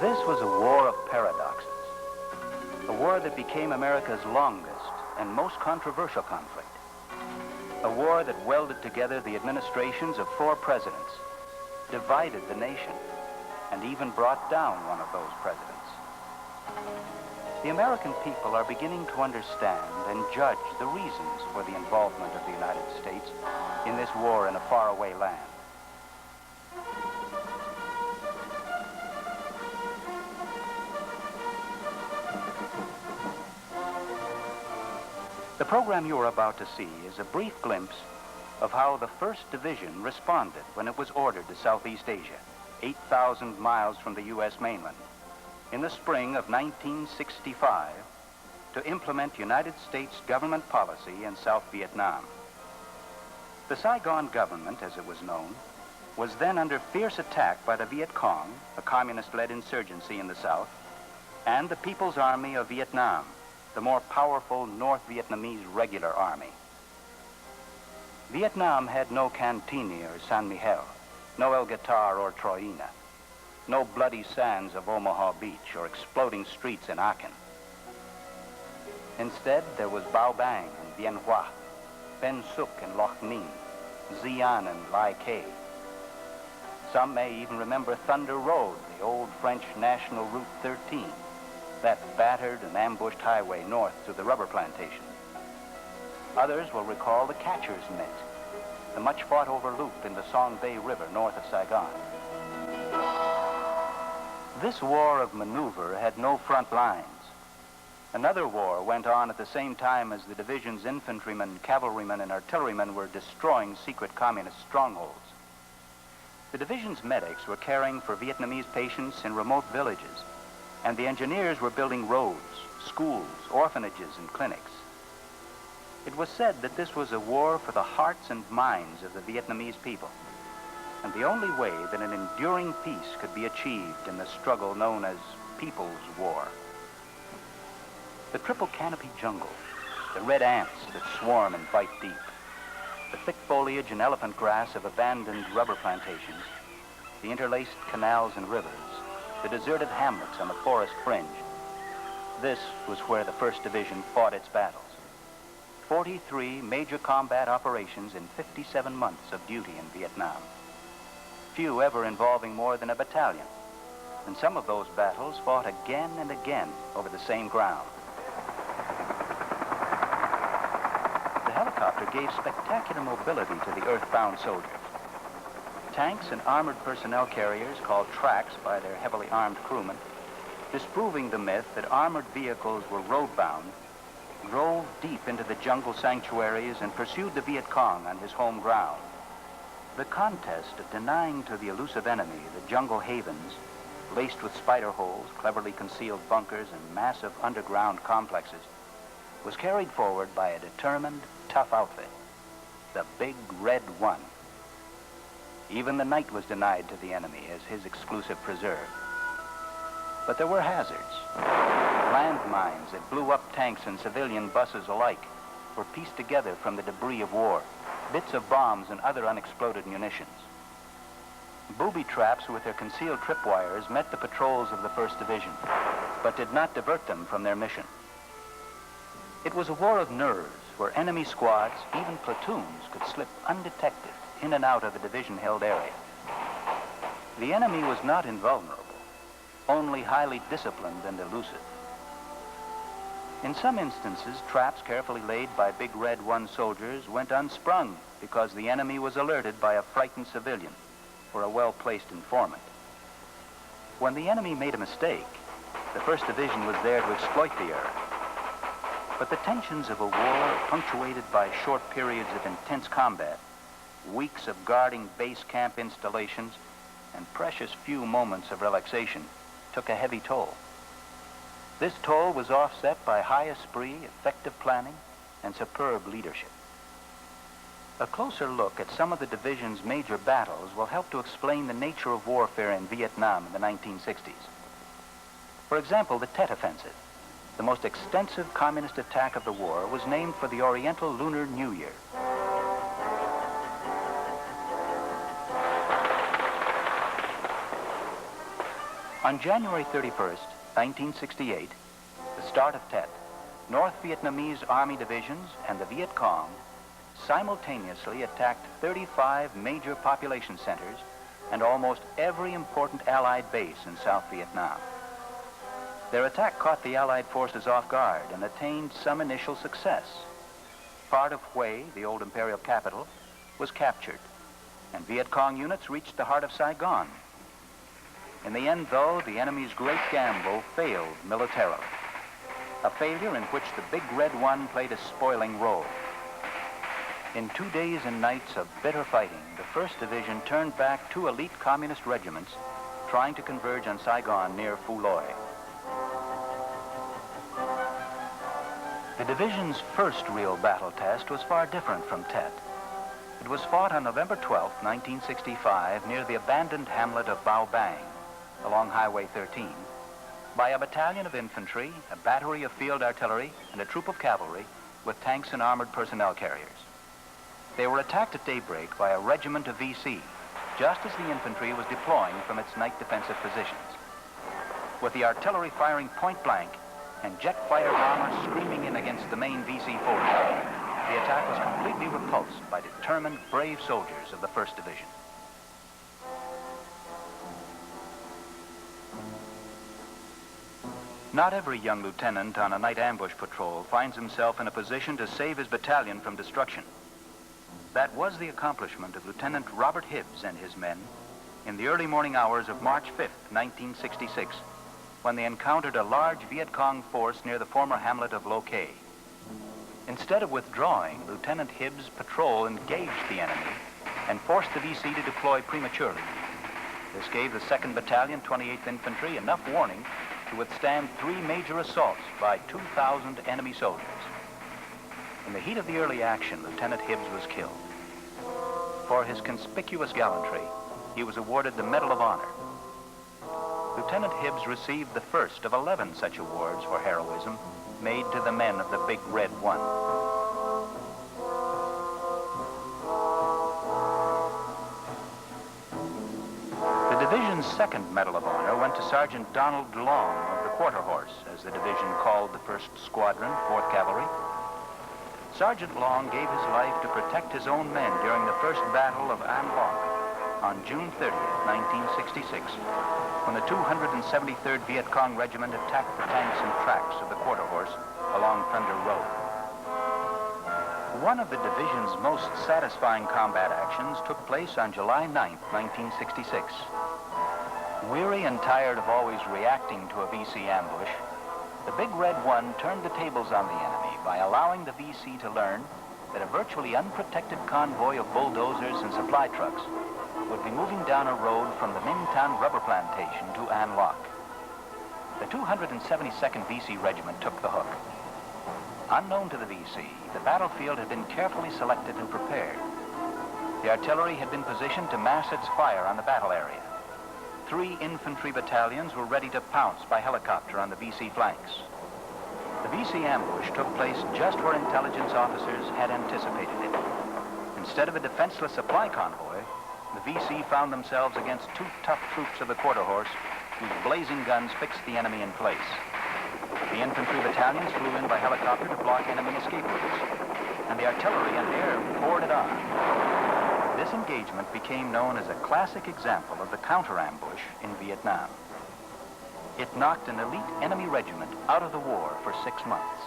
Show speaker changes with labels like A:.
A: This was a war of paradoxes, a war that became America's longest and most controversial conflict, a war that welded together the administrations of 4 presidents, divided the nation, and even brought down one of those presidents. The American people are beginning to understand and judge the reasons for the involvement of the United States in this war in a faraway land. The program you are about to see is a brief glimpse of how the 1st Division responded when it was ordered to Southeast Asia, 8,000 miles from the U.S. mainland, in the spring of 1965, to implement United States government policy in South Vietnam. The Saigon government, as it was known, was then under fierce attack by the Viet Cong, a communist-led insurgency in the South, and the People's Army of Vietnam, the more powerful North Vietnamese regular army. Vietnam had no Cantigny or San Miguel, no El Guitar or Troina, no bloody sands of Omaha Beach or exploding streets in Aachen. Instead, there was Bao Bang and Bien Hoa, Ben Suc and Loc Ninh, Xi'an and Lai Kay. Some may even remember Thunder Road, the old French National Route 13, that battered and ambushed highway north to the rubber plantation. Others will recall the Catcher's Mitt, the much-fought-over loop in the Song Bay River north of Saigon. This war of maneuver had no front lines. Another war went on at the same time as the division's infantrymen, cavalrymen, and artillerymen were destroying secret communist strongholds. The division's medics were caring for Vietnamese patients in remote villages, and the engineers were building roads, schools, orphanages, and clinics. It was said that this was a war for the hearts and minds of the Vietnamese people, and the only way that an enduring peace could be achieved in the struggle known as People's War. The triple canopy jungle, the red ants that swarm and bite deep, the thick foliage and elephant grass of abandoned rubber plantations, the interlaced canals and rivers, the deserted hamlets on the forest fringe. This was where the 1st Division fought its battles. 43 major combat operations in 57 months of duty in Vietnam. Few ever involving more than a battalion, and some of those battles fought again and again over the same ground. The helicopter gave spectacular mobility to the earthbound soldiers. Tanks and armored personnel carriers, called tracks by their heavily armed crewmen, disproving the myth that armored vehicles were roadbound, drove deep into the jungle sanctuaries and pursued the Viet Cong on his home ground. The contest of denying to the elusive enemy the jungle havens, laced with spider holes, cleverly concealed bunkers, and massive underground complexes, was carried forward by a determined, tough outfit, the Big Red One. Even the night was denied to the enemy as his exclusive preserve. But there were hazards. Landmines that blew up tanks and civilian buses alike were pieced together from the debris of war, bits of bombs and other unexploded munitions. Booby traps with their concealed tripwires met the patrols of the 1st Division, but did not divert them from their mission. It was a war of nerves where enemy squads, even platoons, could slip undetected in and out of the division-held area. The enemy was not invulnerable, only highly disciplined and elusive. In some instances, traps carefully laid by Big Red One soldiers went unsprung because the enemy was alerted by a frightened civilian or a well-placed informant. When the enemy made a mistake, the 1st Division was there to exploit the error. But the tensions of a war punctuated by short periods of intense combat, weeks of guarding base camp installations, and precious few moments of relaxation took a heavy toll. This toll was offset by high esprit, effective planning, and superb leadership. A closer look at some of the division's major battles will help to explain the nature of warfare in Vietnam in the 1960s. For example, the Tet Offensive, the most extensive communist attack of the war, was named for the Oriental Lunar New Year. On January 31st, 1968, the start of Tet, North Vietnamese Army divisions and the Viet Cong simultaneously attacked 35 major population centers and almost every important Allied base in South Vietnam. Their attack caught the Allied forces off guard and attained some initial success. Part of Hue, the old imperial capital, was captured, and Viet Cong units reached the heart of Saigon. In the end, though, the enemy's great gamble failed militarily, a failure in which the Big Red One played a spoiling role. In 2 days and nights of bitter fighting, the 1st Division turned back 2 elite communist regiments trying to converge on Saigon near Phu Loi. The division's first real battle test was far different from Tet. It was fought on November 12, 1965, near the abandoned hamlet of Bao Bang, along Highway 13, by a battalion of infantry, a battery of field artillery, and a troop of cavalry with tanks and armored personnel carriers. They were attacked at daybreak by a regiment of VC, just as the infantry was deploying from its night defensive positions. With the artillery firing point blank and jet fighter bombers screaming in against the main VC force, the attack was completely repulsed by determined, brave soldiers of the 1st Division. Not every young lieutenant on a night ambush patrol finds himself in a position to save his battalion from destruction. That was the accomplishment of Lieutenant Robert Hibbs and his men in the early morning hours of March 5th, 1966, when they encountered a large Viet Cong force near the former hamlet of Lo Cay. Instead of withdrawing, Lieutenant Hibbs' patrol engaged the enemy and forced the VC to deploy prematurely. This gave the 2nd Battalion, 28th Infantry, enough warning to withstand 3 major assaults by 2,000 enemy soldiers. In the heat of the early action, Lieutenant Hibbs was killed. For his conspicuous gallantry, he was awarded the Medal of Honor. Lieutenant Hibbs received the first of 11 such awards for heroism made to the men of the Big Red One. The division's 2nd Medal of Honor went to Sergeant Donald Long of the Quarter Horse, as the division called the 1st Squadron, 4th Cavalry. Sergeant Long gave his life to protect his own men during the first Battle of An Loc on June 30th, 1966, when the 273rd Viet Cong Regiment attacked the tanks and tracks of the Quarter Horse along Thunder Road. One of the division's most satisfying combat actions took place on July 9th, 1966. Weary and tired of always reacting to a VC ambush, the Big Red One turned the tables on the enemy by allowing the VC to learn that a virtually unprotected convoy of bulldozers and supply trucks would be moving down a road from the Minh Tan rubber plantation to An Loc. The 272nd VC Regiment took the hook. Unknown to the VC, the battlefield had been carefully selected and prepared. The artillery had been positioned to mass its fire on the battle area. 3 infantry battalions were ready to pounce by helicopter on the VC flanks. The VC ambush took place just where intelligence officers had anticipated it. Instead of a defenseless supply convoy, the VC found themselves against 2 tough troops of the Quarter Horse whose blazing guns fixed the enemy in place. The infantry battalions flew in by helicopter to block enemy escape routes, and the artillery and air poured it on. This engagement became known as a classic example of the counter-ambush in Vietnam. It knocked an elite enemy regiment out of the war for 6 months.